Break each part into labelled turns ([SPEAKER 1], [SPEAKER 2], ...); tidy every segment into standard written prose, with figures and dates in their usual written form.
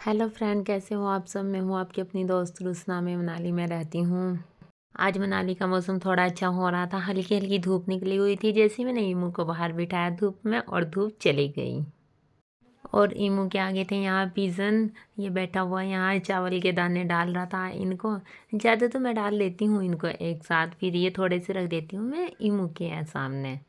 [SPEAKER 1] Hello friend, कैसे हो आप सब। मैं हूँ आपकी अपनी दोस्त रुसना। में मनाली में रहती हूँ। आज मनाली का मौसम थोड़ा अच्छा हो रहा था, हल्की हल्की धूप निकली हुई थी। जैसे ही मैंने ईमू को बाहर बिठाया धूप में और धूप चली गई। और ईमू के आगे थे यहाँ पिजन, ये बैठा हुआ यहाँ चावल के दाने डाल रहा था इनको। ज़्यादा तो मैं डाल लेती हूँ इनको एक साथ, फिर ये थोड़े से रख देती हूँ मैं ईमू के सामने।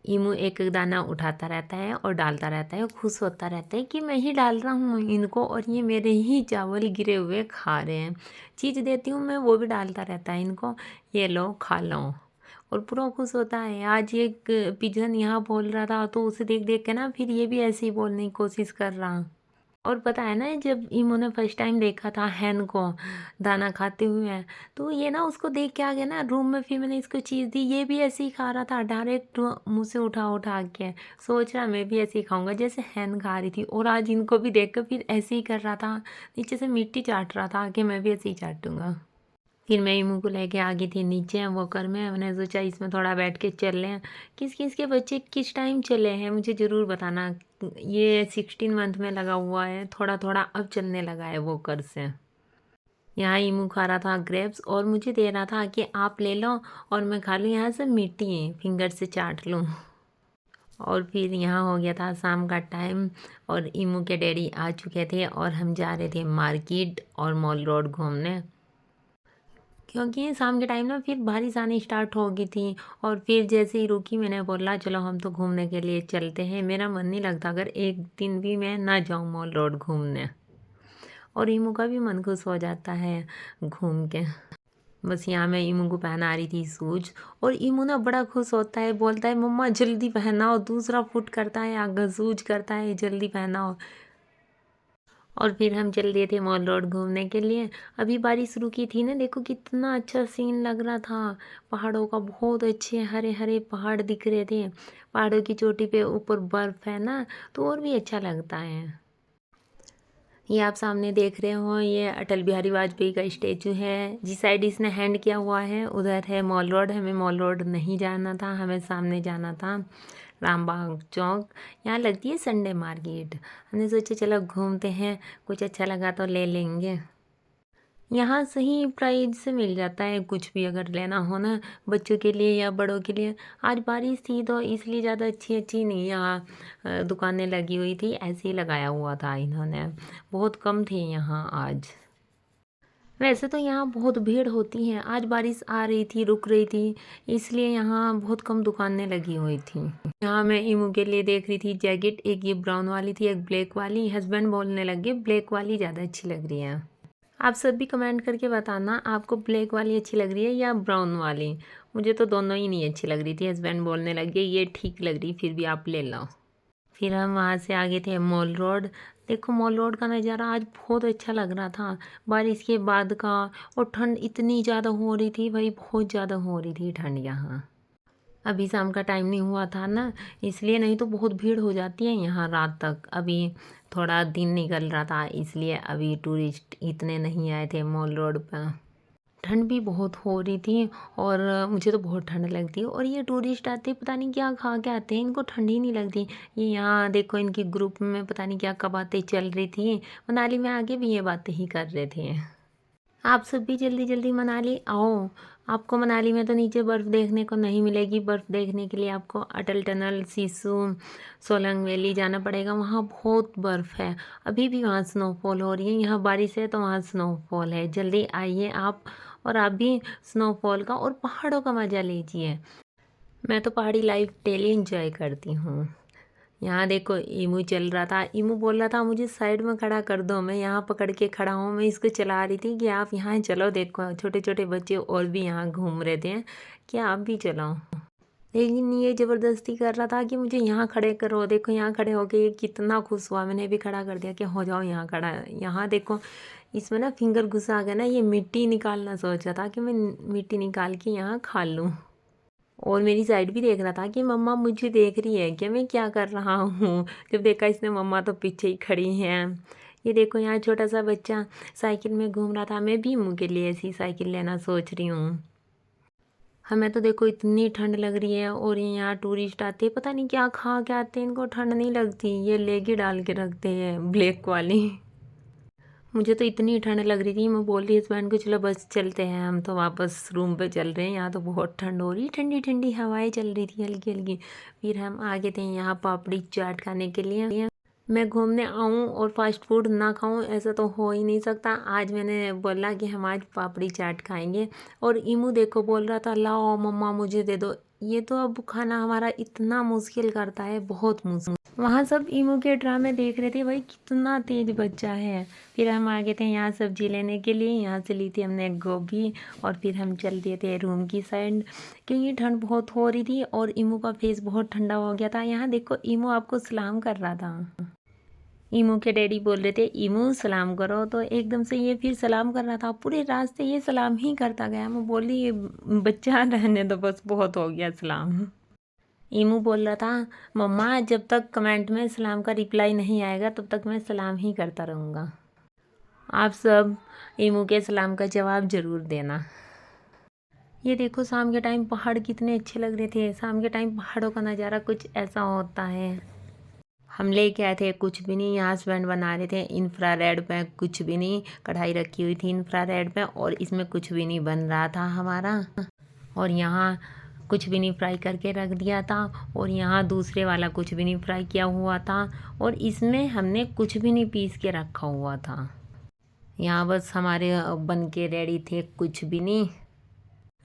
[SPEAKER 1] ईमू एक एक दाना उठाता रहता है और डालता रहता है, खुश होता रहता है कि मैं ही डाल रहा हूँ इनको और ये मेरे ही चावल गिरे हुए खा रहे हैं। चीज़ देती हूँ मैं, वो भी डालता रहता है इनको, ये लो खा लो। और पूरा खुश होता है। आज एक पिजन यहाँ बोल रहा था तो उसे देख देख के ना फिर ये भी ऐसे ही बोलने की कोशिश कर रहा। और पता है ना, जब इमो ने फर्स्ट टाइम देखा था हैन को दाना खाते हुए, तो ये ना उसको देख के आ गया ना रूम में। फिर मैंने इसको चीज़ दी, ये भी ऐसे ही खा रहा था डायरेक्ट मुंह से उठा उठा के। सोच रहा मैं भी ऐसे ही खाऊंगा जैसे हैन खा रही थी। और आज इनको भी देख कर फिर ऐसे ही कर रहा था, नीचे से मिट्टी चाट रहा था कि मैं भी ऐसे ही चाटूंगा। फिर मैं इमू को लेके आ गई थी नीचे वॉकर में। मैंने सोचा इसमें थोड़ा बैठ के चल लें। किस किस के बच्चे किस टाइम चले हैं मुझे ज़रूर बताना। ये 16 मंथ में लगा हुआ है, थोड़ा थोड़ा अब चलने लगा है वॉकर से। यहाँ इमू खा रहा था ग्रेप्स और मुझे दे रहा था कि आप ले लो और मैं खा लूँ। यहाँ से मिट्टी फिंगर से चाट लूँ। और फिर यहाँ हो गया था शाम का टाइम और इमू के डैडी आ चुके थे और हम जा रहे थे मार्केट और मॉल रोड घूमने। क्योंकि शाम के टाइम ना फिर बारिश आनी स्टार्ट हो गई थी। और फिर जैसे ही रुकी मैंने बोला चलो हम तो घूमने के लिए चलते हैं। मेरा मन नहीं लगता अगर एक दिन भी मैं ना जाऊँ मॉल रोड घूमने। और ईमू का भी मन खुश हो जाता है घूम के। बस यहाँ मैं ईमू को पहना रही थी शूज और ईमू ना बड़ा खुश होता है, बोलता है मम्मा जल्दी पहनाओ। दूसरा फुट करता है, आगे शूज करता है, जल्दी पहनाओ। और फिर हम चल दिए थे मॉल रोड घूमने के लिए। अभी बारिश रुकी थी ना, देखो कितना अच्छा सीन लग रहा था। पहाड़ों का बहुत अच्छे हरे हरे पहाड़ दिख रहे थे। पहाड़ों की चोटी पे ऊपर बर्फ है ना, तो और भी अच्छा लगता है। ये आप सामने देख रहे हो, ये अटल बिहारी वाजपेयी का स्टेचू है। जिस साइड इसने हैंड किया हुआ है उधर है मॉल रोड। हमें मॉल रोड नहीं जाना था, हमें सामने जाना था रामबाग चौक। यहाँ लगती है संडे मार्केट। हमने सोचा चलो घूमते हैं, कुछ अच्छा लगा तो ले लेंगे। यहाँ सही प्राइस से मिल जाता है कुछ भी अगर लेना हो ना, बच्चों के लिए या बड़ों के लिए। आज बारिश थी तो इसलिए ज़्यादा अच्छी अच्छी नहीं यहाँ दुकानें लगी हुई थी, ऐसे ही लगाया हुआ था इन्होंने। बहुत कम थे यहाँ आज। वैसे तो यहाँ बहुत भीड़ होती है, आज बारिश आ रही थी रुक रही थी, इसलिए यहाँ बहुत कम दुकानें लगी हुई थी। यहाँ मैं इमू के लिए देख रही थी जैकेट, एक ये ब्राउन वाली थी एक ब्लैक वाली। हस्बैंड बोलने लगे ब्लैक वाली ज़्यादा अच्छी लग रही है। आप सब भी कमेंट करके बताना आपको ब्लैक वाली अच्छी लग रही है या ब्राउन वाली। मुझे तो दोनों ही नहीं अच्छी लग रही थी। हस्बैंड बोलने लगे ये ठीक लग रही, फिर भी आप ले लो। फिर हम वहाँ से आगे थे मॉल रोड। देखो मॉल रोड का नज़ारा आज बहुत अच्छा लग रहा था बारिश के बाद का। और ठंड इतनी ज़्यादा हो रही थी भाई, बहुत ज़्यादा हो रही थी ठंड यहाँ। अभी शाम का टाइम नहीं हुआ था ना, इसलिए, नहीं तो बहुत भीड़ हो जाती है यहाँ रात तक। अभी थोड़ा दिन निकल रहा था इसलिए अभी टूरिस्ट इतने नहीं आए थे मॉल रोड पर। ठंड भी बहुत हो रही थी और मुझे तो बहुत ठंड लगती है। और ये टूरिस्ट आते पता नहीं क्या खा के आते हैं, इनको ठंड ही नहीं लगती। ये यहाँ देखो इनकी ग्रुप में पता नहीं क्या क्या बातें चल रही थी। मनाली में आगे भी ये बातें ही कर रहे थे। आप सब भी जल्दी जल्दी मनाली आओ। आपको मनाली में तो नीचे बर्फ़ देखने को नहीं मिलेगी। बर्फ़ देखने के लिए आपको अटल टनल, सिसु, सोलंग वैली जाना पड़ेगा। वहाँ बहुत बर्फ़ है, अभी भी वहाँ स्नोफॉल हो रही है। यहाँ बारिश है तो वहाँ स्नोफॉल है। जल्दी आइए आप और आप भी स्नोफॉल का और पहाड़ों का मज़ा लीजिए। मैं तो पहाड़ी लाइफ डेली इंजॉय करती हूँ। यहाँ देखो इमू चल रहा था, इमू बोल रहा था मुझे साइड में खड़ा कर दो। मैं यहाँ पकड़ के खड़ा हूँ, मैं इसको चला रही थी कि आप यहाँ चलो। देखो छोटे छोटे बच्चे और भी यहाँ घूम रहे थे कि आप भी चलो। लेकिन ये ज़बरदस्ती कर रहा था कि मुझे यहाँ खड़े करो। देखो यहाँ खड़े होके ये कितना खुश हुआ, मैंने भी खड़ा कर दिया कि हो जाओ यहाँ खड़ा। यहाँ देखो इसमें ना फिंगर घुसा गया ना, ये मिट्टी निकालना सोच रहा था कि मैं मिट्टी निकाल के यहाँ खा लूँ। और मेरी साइड भी देख रहा था कि मम्मा मुझे देख रही है कि मैं क्या कर रहा हूँ। जब देखा इसने मम्मा तो पीछे ही खड़ी हैं। ये देखो यहाँ छोटा सा बच्चा साइकिल में घूम रहा था। मैं भी मुँह के लिए ऐसी साइकिल लेना सोच रही हूँ। हमें तो देखो इतनी ठंड लग रही है और ये यहाँ टूरिस्ट आते पता नहीं क्या खा के आते हैं, इनको ठंड नहीं लगती। ये लेगी डाल के रखते हैं ब्लैक वाली। मुझे तो इतनी ठंड लग रही थी, मैं बोल रही हस्बैंड को चलो बस चलते हैं, हम तो वापस रूम पे चल रहे हैं, यहाँ तो बहुत ठंड हो रही, ठंडी ठंडी हवाएं चल रही थी हल्की हल्की। फिर हम आ गए थे यहाँ पापड़ी चाट खाने के लिए। मैं घूमने आऊँ और फास्ट फूड ना खाऊँ ऐसा तो हो ही नहीं सकता। आज मैंने बोला कि हम आज पापड़ी चाट खाएंगे, और इमू देखो बोल रहा था लाओ मम्मा मुझे दे दो। ये तो अब खाना हमारा इतना मुश्किल करता है, बहुत मुश्किल। वहाँ सब इमू के ड्रामे देख रहे थे, भाई कितना तेज बच्चा है। फिर हम आ गए थे यहाँ सब्जी लेने के लिए, यहाँ से ली थी हमने गोभी, और फिर हम चल दिए थे रूम की साइड, क्योंकि ठंड बहुत हो रही थी और इमू का फेस बहुत ठंडा हो गया था। यहाँ देखो इमू आपको सलाम कर रहा था। इमू के डैडी बोल रहे थे इमू सलाम करो, तो एकदम से ये फिर सलाम कर रहा था, पूरे रास्ते ये सलाम ही करता गया। मैं बोली ये बच्चा रहने दो बस, बहुत हो गया सलाम। इमू बोल रहा था मम्मा जब तक कमेंट में सलाम का रिप्लाई नहीं आएगा तब तक मैं सलाम ही करता रहूँगा। आप सब इमू के सलाम का जवाब ज़रूर देना। ये देखो शाम के टाइम पहाड़ कितने अच्छे लग रहे थे। शाम के टाइम पहाड़ों का नज़ारा कुछ ऐसा होता है। हम लेके आए थे कुछ भी नहीं, यहाँ हस्बैंड बना रहे थे इंफ्रारेड पे, कुछ भी नहीं, कढ़ाई रखी हुई थी इंफ्रारेड पे और इसमें कुछ भी नहीं बन रहा था हमारा। और यहाँ कुछ भी नहीं फ्राई करके रख दिया था, और यहाँ दूसरे वाला कुछ भी नहीं फ्राई किया हुआ था, और इसमें हमने कुछ भी नहीं पीस के रखा हुआ था। यहाँ बस हमारे बन के रेडी थे कुछ भी नहीं।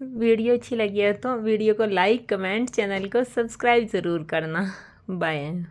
[SPEAKER 1] वीडियो अच्छी लगी है तो वीडियो को लाइक कमेंट चैनल को सब्सक्राइब ज़रूर करना। बाय।